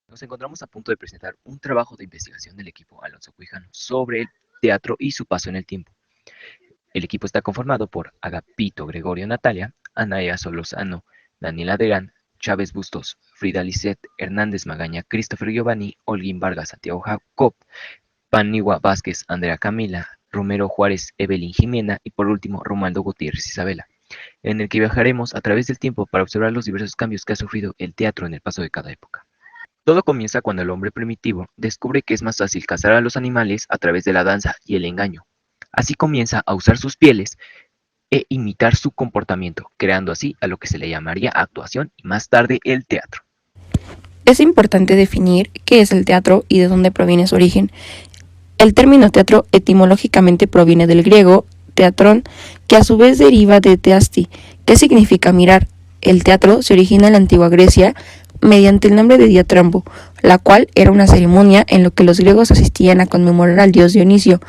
Nos encontramos a punto de presentar un trabajo de investigación del equipo Alonso Quijano sobre el teatro y su paso en el tiempo. El equipo está conformado por Agapito Gregorio Natalia, Anaya Solozano, Daniel Adrián, Chávez Bustos, Frida Lisset, Hernández Magaña, Christopher Giovanni, Holguín Vargas, Santiago Jacob, Paniagua Vázquez, Andrea Camila, Romero Juárez, Evelyn Jimena y por último Romualdo Gutiérrez Isabela, en el que viajaremos a través del tiempo para observar los diversos cambios que ha sufrido el teatro en el paso de cada época. Todo comienza cuando el hombre primitivo descubre que es más fácil cazar a los animales a través de la danza y el engaño. Así comienza a usar sus pieles e imitar su comportamiento, creando así a lo que se le llamaría actuación y más tarde el teatro. Es importante definir qué es el teatro y de dónde proviene su origen. El término teatro etimológicamente proviene del griego teatrón, que a su vez deriva de teasti, que significa mirar. El teatro se origina en la antigua Grecia mediante el nombre de diatrambo, la cual era una ceremonia en la que los griegos asistían a conmemorar al dios Dionisio,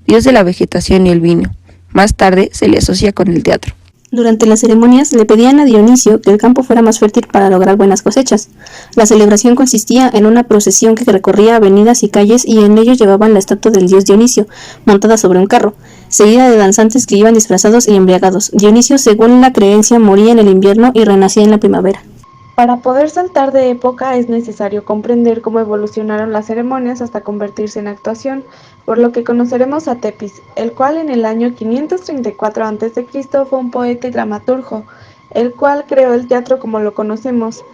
dios de la vegetación y el vino. Más tarde se le asocia con el teatro. Durante las ceremonias le pedían a Dionisio que el campo fuera más fértil para lograr buenas cosechas. La celebración consistía en una procesión que recorría avenidas y calles y en ello llevaban la estatua del dios Dionisio, montada sobre un carro, seguida de danzantes que iban disfrazados y embriagados. Dionisio, según la creencia, moría en el invierno y renacía en la primavera. Para poder saltar de época es necesario comprender cómo evolucionaron las ceremonias hasta convertirse en actuación, por lo que conoceremos a Tepis, el cual en el año 534 a.C. fue un poeta y dramaturgo, el cual creó el teatro como lo conocemos,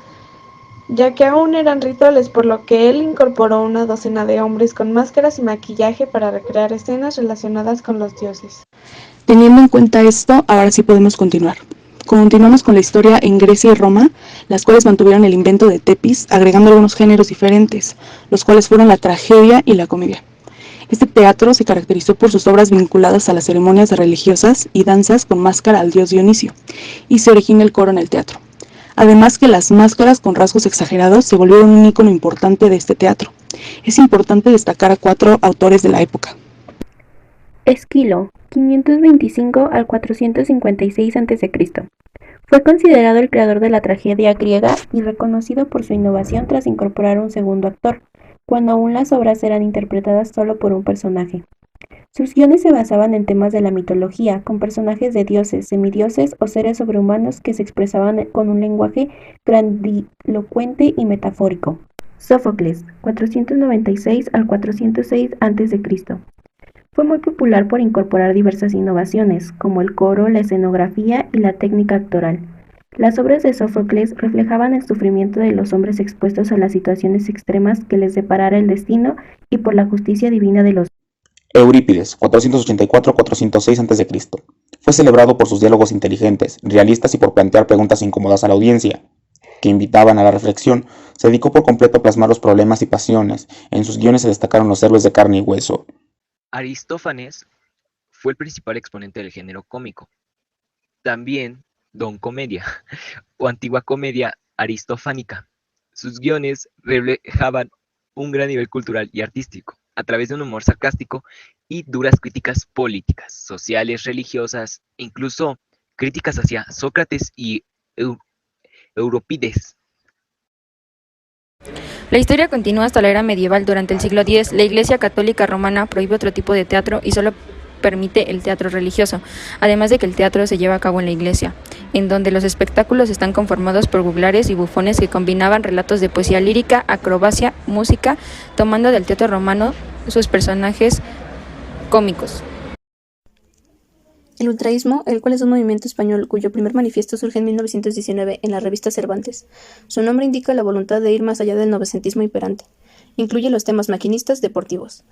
ya que aún eran rituales, por lo que él incorporó una docena de hombres con máscaras y maquillaje para recrear escenas relacionadas con los dioses. Teniendo en cuenta esto, ahora sí podemos continuar. Continuamos con la historia en Grecia y Roma, las cuales mantuvieron el invento de Tepis, agregando algunos géneros diferentes, los cuales fueron la tragedia y la comedia. Este teatro se caracterizó por sus obras vinculadas a las ceremonias religiosas y danzas con máscara al dios Dionisio, y se origina el coro en el teatro. Además que las máscaras con rasgos exagerados se volvieron un ícono importante de este teatro. Es importante destacar a 4 autores de la época. Esquilo, 525 al 456 a.C. Fue considerado el creador de la tragedia griega y reconocido por su innovación tras incorporar un segundo actor, cuando aún las obras eran interpretadas solo por un personaje. Sus guiones se basaban en temas de la mitología, con personajes de dioses, semidioses o seres sobrehumanos que se expresaban con un lenguaje grandilocuente y metafórico. Sófocles, 496 al 406 a.C. Fue muy popular por incorporar diversas innovaciones, como el coro, la escenografía y la técnica actoral. Las obras de Sófocles reflejaban el sufrimiento de los hombres expuestos a las situaciones extremas que les deparara el destino y por la justicia divina de los. Eurípides, 484-406 a.C. Fue celebrado por sus diálogos inteligentes, realistas y por plantear preguntas incómodas a la audiencia, que invitaban a la reflexión. Se dedicó por completo a plasmar los problemas y pasiones. En sus guiones se destacaron los héroes de carne y hueso. Aristófanes fue el principal exponente del género cómico. También Don Comedia o Antigua Comedia Aristofánica. Sus guiones reflejaban un gran nivel cultural y artístico, a través de un humor sarcástico y duras críticas políticas, sociales, religiosas, e incluso críticas hacia Sócrates y Eurípides. La historia continúa hasta la era medieval. Durante el siglo X, la Iglesia Católica Romana prohíbe otro tipo de teatro y solo permite el teatro religioso, además de que el teatro se lleva a cabo en la iglesia, en donde los espectáculos están conformados por juglares y bufones que combinaban relatos de poesía lírica, acrobacia, música, tomando del teatro romano sus personajes cómicos. El ultraísmo, el cual es un movimiento español cuyo primer manifiesto surge en 1919 en la revista Cervantes. Su nombre indica la voluntad de ir más allá del novecentismo imperante. Incluye los temas maquinistas deportivos.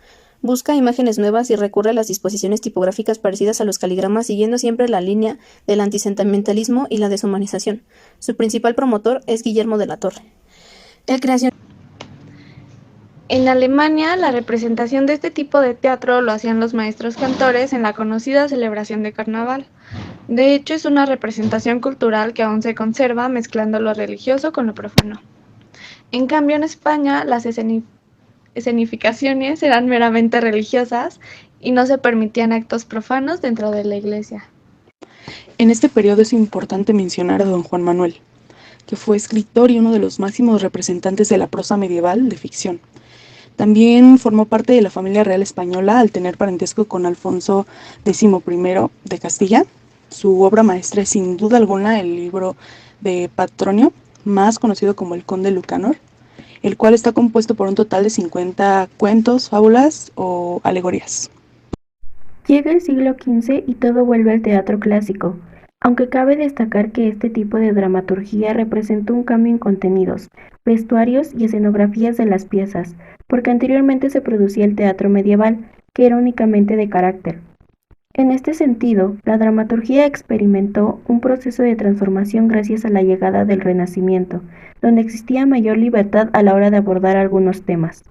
Busca imágenes nuevas y recurre a las disposiciones tipográficas parecidas a los caligramas, siguiendo siempre la línea del antisentimentalismo y la deshumanización. Su principal promotor es Guillermo de la Torre. En Alemania, la representación de este tipo de teatro lo hacían los maestros cantores en la conocida celebración de carnaval. De hecho, es una representación cultural que aún se conserva mezclando lo religioso con lo profano. En cambio, en España, las escenificaciones eran meramente religiosas y no se permitían actos profanos dentro de la iglesia. En este periodo es importante mencionar a don Juan Manuel, que fue escritor y uno de los máximos representantes de la prosa medieval de ficción. También formó parte de la familia real española al tener parentesco con Alfonso X de Castilla. Su obra maestra es sin duda alguna el libro de Patronio, más conocido como el Conde Lucanor, el cual está compuesto por un total de 50 cuentos, fábulas o alegorías. Llega el siglo XV y todo vuelve al teatro clásico, aunque cabe destacar que este tipo de dramaturgia representó un cambio en contenidos, vestuarios y escenografías de las piezas, porque anteriormente se producía el teatro medieval, que era únicamente de carácter. En este sentido, la dramaturgia experimentó un proceso de transformación gracias a la llegada del Renacimiento, donde existía mayor libertad a la hora de abordar algunos temas.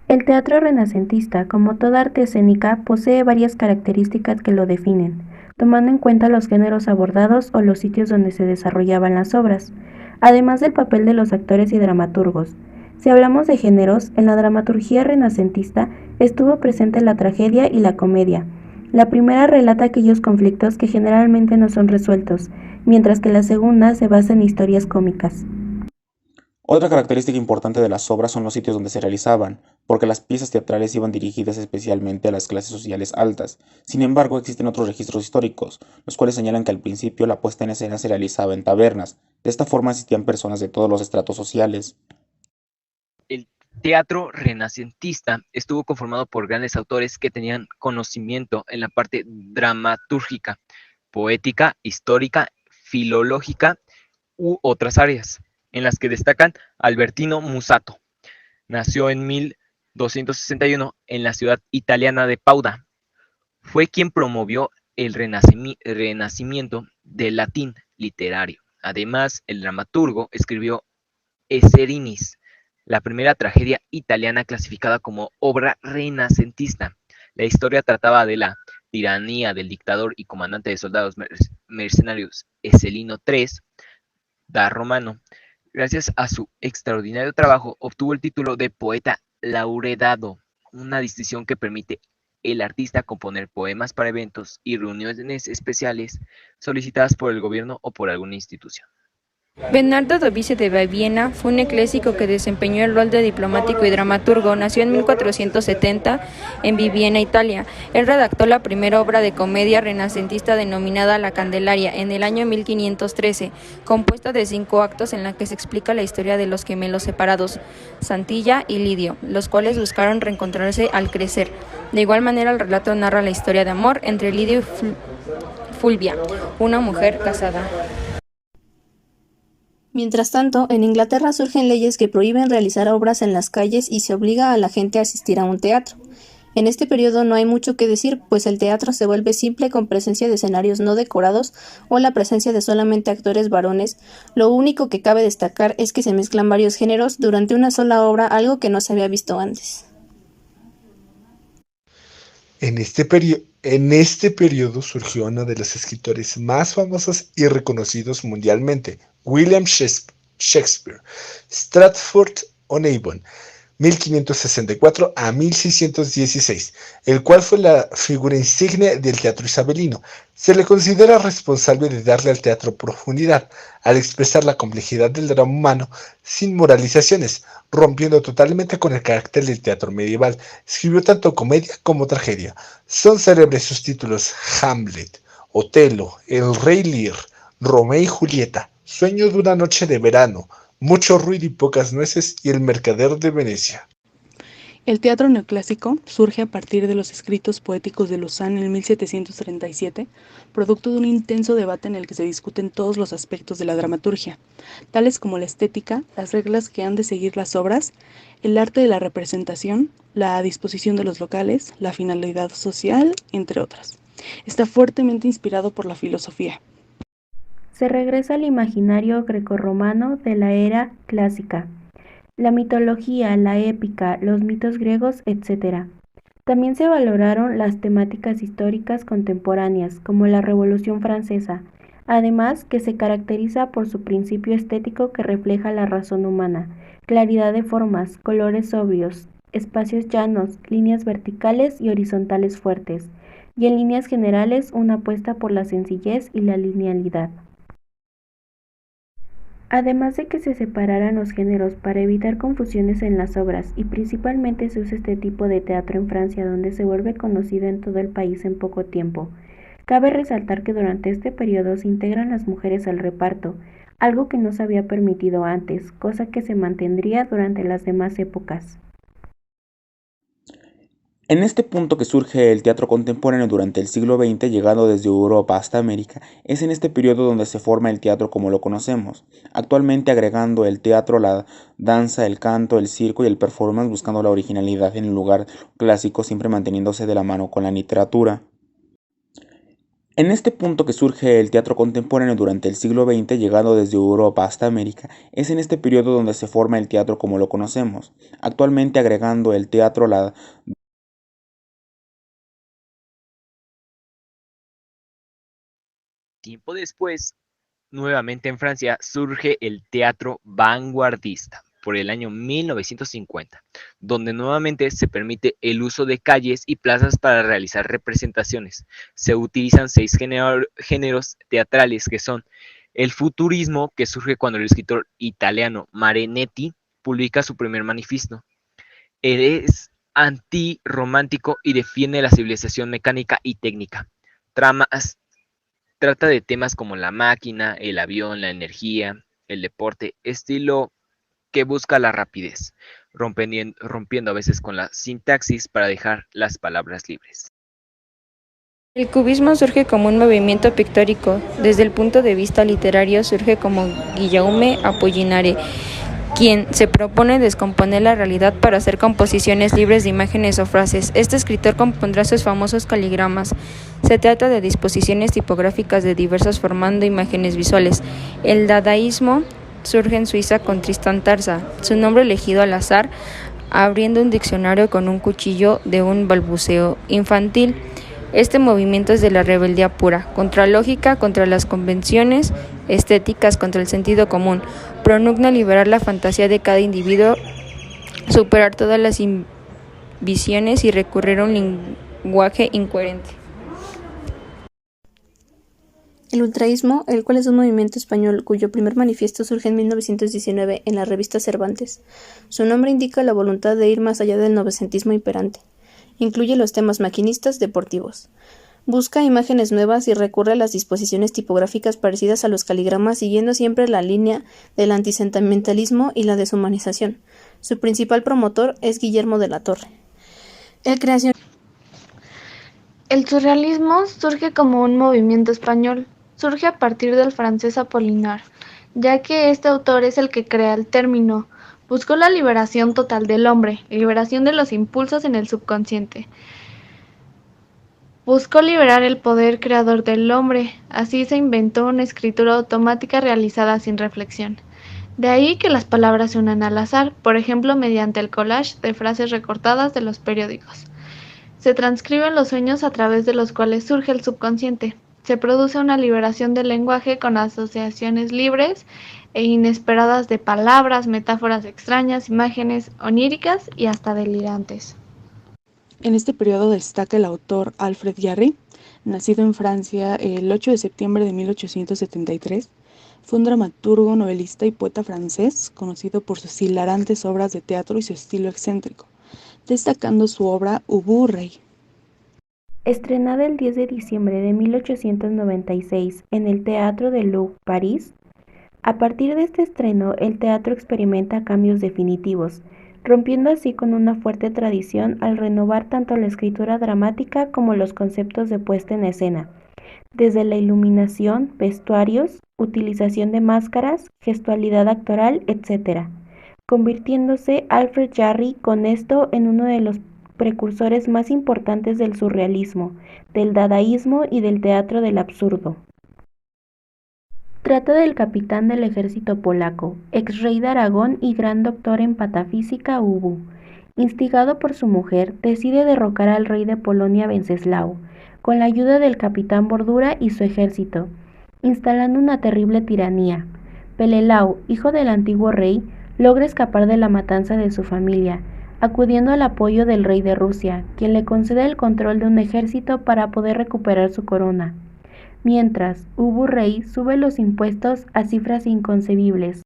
El teatro renacentista, como toda arte escénica, posee varias características que lo definen, tomando en cuenta los géneros abordados o los sitios donde se desarrollaban las obras, además del papel de los actores y dramaturgos. Si hablamos de géneros, en la dramaturgia renacentista estuvo presente la tragedia y la comedia. La primera relata aquellos conflictos que generalmente no son resueltos, mientras que la segunda se basa en historias cómicas. Otra característica importante de las obras son los sitios donde se realizaban, porque las piezas teatrales iban dirigidas especialmente a las clases sociales altas. Sin embargo, existen otros registros históricos, los cuales señalan que al principio la puesta en escena se realizaba en tabernas. De esta forma asistían personas de todos los estratos sociales. El teatro renacentista estuvo conformado por grandes autores que tenían conocimiento en la parte dramatúrgica, poética, histórica, filológica u otras áreas, en las que destacan Albertino Musato. Nació en 1261 en la ciudad italiana de Padua. Fue quien promovió el renacimiento del latín literario. Además, el dramaturgo escribió Eserinis, la primera tragedia italiana clasificada como obra renacentista. La historia trataba de la tiranía del dictador y comandante de soldados mercenarios Escelino III da Romano. Gracias a su extraordinario trabajo, obtuvo el título de poeta laureado, una distinción que permite al artista componer poemas para eventos y reuniones especiales solicitadas por el gobierno o por alguna institución. Bernardo Dovicio de Baviera fue un eclesiástico que desempeñó el rol de diplomático y dramaturgo. Nació en 1470 en Viviena, Italia. Él redactó la primera obra de comedia renacentista denominada La Candelaria en el año 1513, compuesta de 5 actos en la que se explica la historia de los gemelos separados, Santilla y Lidio, los cuales buscaron reencontrarse al crecer. De igual manera, el relato narra la historia de amor entre Lidio y Fulvia, una mujer casada. Mientras tanto, en Inglaterra surgen leyes que prohíben realizar obras en las calles y se obliga a la gente a asistir a un teatro. En este periodo no hay mucho que decir, pues el teatro se vuelve simple con presencia de escenarios no decorados o la presencia de solamente actores varones. Lo único que cabe destacar es que se mezclan varios géneros durante una sola obra, algo que no se había visto antes. En este periodo surgió uno de los escritores más famosos y reconocidos mundialmente, William Shakespeare, Stratford-on-Avon, 1564 a 1616, el cual fue la figura insigne del teatro isabelino. Se le considera responsable de darle al teatro profundidad, al expresar la complejidad del drama humano sin moralizaciones, rompiendo totalmente con el carácter del teatro medieval. Escribió tanto comedia como tragedia. Son célebres sus títulos Hamlet, Otelo, El Rey Lear, Romeo y Julieta, Sueño de una noche de verano, Mucho ruido y pocas nueces y El mercader de Venecia. El teatro neoclásico surge a partir de los escritos poéticos de Lausanne en 1737, producto de un intenso debate en el que se discuten todos los aspectos de la dramaturgia, tales como la estética, las reglas que han de seguir las obras, el arte de la representación, la disposición de los locales, la finalidad social, entre otras. Está fuertemente inspirado por la filosofía. Se regresa al imaginario grecorromano de la era clásica, la mitología, la épica, los mitos griegos, etc. También se valoraron las temáticas históricas contemporáneas, como la Revolución Francesa, además que se caracteriza por su principio estético que refleja la razón humana, claridad de formas, colores sobrios, espacios llanos, líneas verticales y horizontales fuertes, y en líneas generales una apuesta por la sencillez y la linealidad. Además de que se separaran los géneros para evitar confusiones en las obras, y principalmente se usa este tipo de teatro en Francia, donde se vuelve conocido en todo el país en poco tiempo. Cabe resaltar que durante este periodo se integran las mujeres al reparto, algo que no se había permitido antes, cosa que se mantendría durante las demás épocas. En este punto que surge el teatro contemporáneo durante el siglo XX, llegando desde Europa hasta América, es en este periodo donde se forma el teatro como lo conocemos, actualmente agregando el teatro, la danza, el canto, el circo y el performance, buscando la originalidad en el lugar clásico, siempre manteniéndose de la mano con la literatura. En este punto que surge el teatro contemporáneo durante el siglo XX, llegando desde Europa hasta América, es en este periodo donde se forma el teatro como lo conocemos, actualmente agregando el teatro, la Tiempo después, nuevamente en Francia, surge el teatro vanguardista por el año 1950, donde nuevamente se permite el uso de calles y plazas para realizar representaciones. Se utilizan 6 géneros teatrales que son el futurismo, que surge cuando el escritor italiano Marinetti publica su primer manifiesto. Él es antirromántico y defiende la civilización mecánica y técnica. Trata de temas como la máquina, el avión, la energía, el deporte, estilo que busca la rapidez, rompiendo a veces con la sintaxis para dejar las palabras libres. El cubismo surge como un movimiento pictórico. Desde el punto de vista literario surge como Guillaume Apollinaire, quien se propone descomponer la realidad para hacer composiciones libres de imágenes o frases. Este escritor compondrá sus famosos caligramas. Se trata de disposiciones tipográficas de diversos formando imágenes visuales. El dadaísmo surge en Suiza con Tristan Tarza, su nombre elegido al azar, abriendo un diccionario con un cuchillo de un balbuceo infantil. Este movimiento es de la rebeldía pura, contra la lógica, contra las convenciones estéticas, contra el sentido común. Propugna liberar la fantasía de cada individuo, superar todas las inhibiciones y recurrir a un lenguaje incoherente. El ultraísmo, el cual es un movimiento español cuyo primer manifiesto surge en 1919 en la revista Cervantes. Su nombre indica la voluntad de ir más allá del novecentismo imperante. Incluye los temas maquinistas deportivos. Busca imágenes nuevas y recurre a las disposiciones tipográficas parecidas a los caligramas, siguiendo siempre la línea del antisentimentalismo y la deshumanización. Su principal promotor es Guillermo de la Torre. El surrealismo surge como un movimiento español. Surge a partir del francés Apollinaire, ya que este autor es el que crea el término. Buscó la liberación total del hombre, liberación de los impulsos en el subconsciente. Buscó liberar el poder creador del hombre, así se inventó una escritura automática realizada sin reflexión. De ahí que las palabras se unan al azar, por ejemplo mediante el collage de frases recortadas de los periódicos. Se transcriben los sueños a través de los cuales surge el subconsciente. Se produce una liberación del lenguaje con asociaciones libres e inesperadas de palabras, metáforas extrañas, imágenes oníricas y hasta delirantes. En este periodo destaca el autor Alfred Jarry, nacido en Francia el 8 de septiembre de 1873. Fue un dramaturgo, novelista y poeta francés, conocido por sus hilarantes obras de teatro y su estilo excéntrico, destacando su obra Ubu Rey. Estrenada el 10 de diciembre de 1896 en el Teatro de Louvre, París, a partir de este estreno el teatro experimenta cambios definitivos, rompiendo así con una fuerte tradición al renovar tanto la escritura dramática como los conceptos de puesta en escena, desde la iluminación, vestuarios, utilización de máscaras, gestualidad actoral, etc., convirtiéndose Alfred Jarry con esto en uno de los precursores más importantes del surrealismo, del dadaísmo y del teatro del absurdo. Trata del capitán del ejército polaco, ex rey de Aragón y gran doctor en patafísica Ubu. Instigado por su mujer, decide derrocar al rey de Polonia Wenceslao, con la ayuda del capitán Bordura y su ejército, instalando una terrible tiranía. Pelelau, hijo del antiguo rey, logra escapar de la matanza de su familia, acudiendo al apoyo del rey de Rusia, quien le concede el control de un ejército para poder recuperar su corona. mientras Ubu Rey sube los impuestos a cifras inconcebibles.